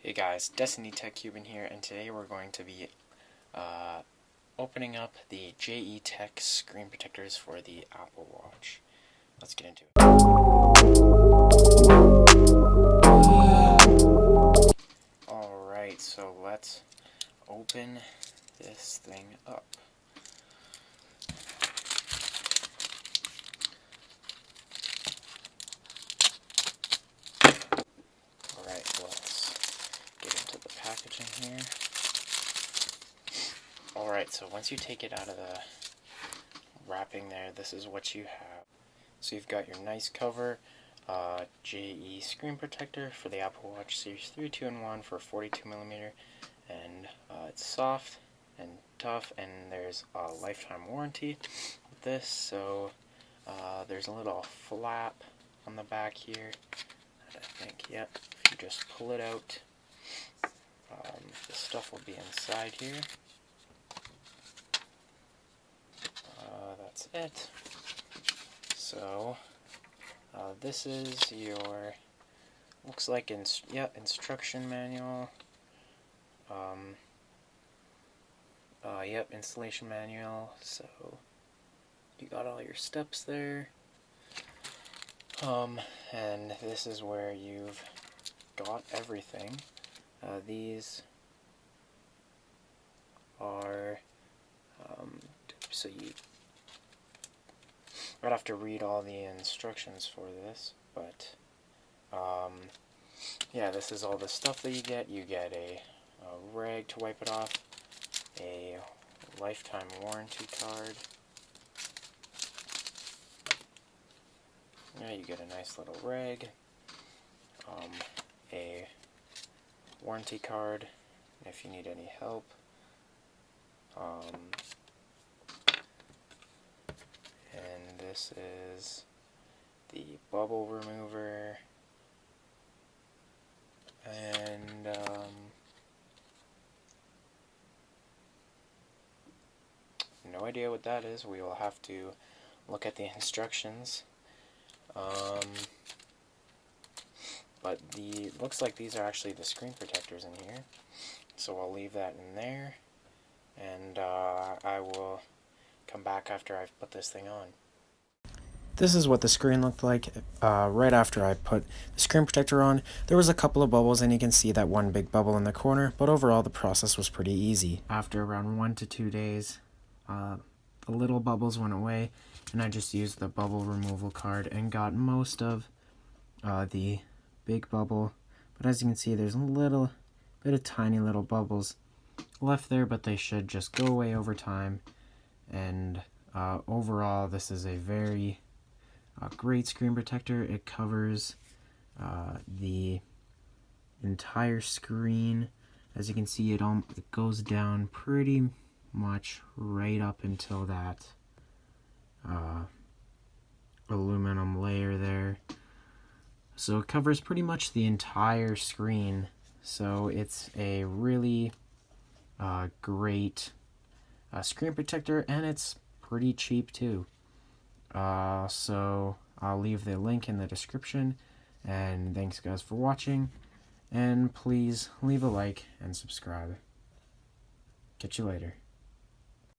Hey guys, Destiny Tech Cuban here, and today we're going to be opening up the JE Tech screen protectors for the Apple Watch. Let's get into it. Alright, so let's open this thing up. Alright, let's get into the packaging here. Alright, so once you take it out of the wrapping there, this is what you have. So you've got your nice cover, JE screen protector for the Apple Watch Series 3 2-in-1 for 42mm, and it's soft and tough, and there's a lifetime warranty with this. So there's a little flap on the back here, I think, yep, if you just pull it out, the stuff will be inside here. That's it. So this is your, looks like instruction manual. Yep, installation manual. So you got all your steps there. And this is where you've got everything. These are so you I'd have to read all the instructions for this, but yeah, this is all the stuff that you get. You get a rag to wipe it off, a lifetime warranty card. Yeah, you get a nice little rag, a warranty card if you need any help. And this is the bubble remover, and no idea what that is. We will have to look at the instructions. But looks like these are actually the screen protectors in here, so I'll leave that in there, and I will come back after I've put this thing on. This is what the screen looked like right after I put the screen protector on. There was a couple of bubbles, and you can see that one big bubble in the corner, but overall the process was pretty easy. After around 1 to 2 days, the little bubbles went away, and I just used the bubble removal card and got most of the big bubble. But as you can see, there's a little bit of tiny little bubbles left there, but they should just go away over time. And overall, this is a very great screen protector. It covers the entire screen. As you can see, it goes down pretty much right up until that aluminum layer there. So it covers pretty much the entire screen. So it's a really great screen protector, and it's pretty cheap too. So I'll leave the link in the description, and thanks guys for watching, and please leave a like and subscribe. Catch you later.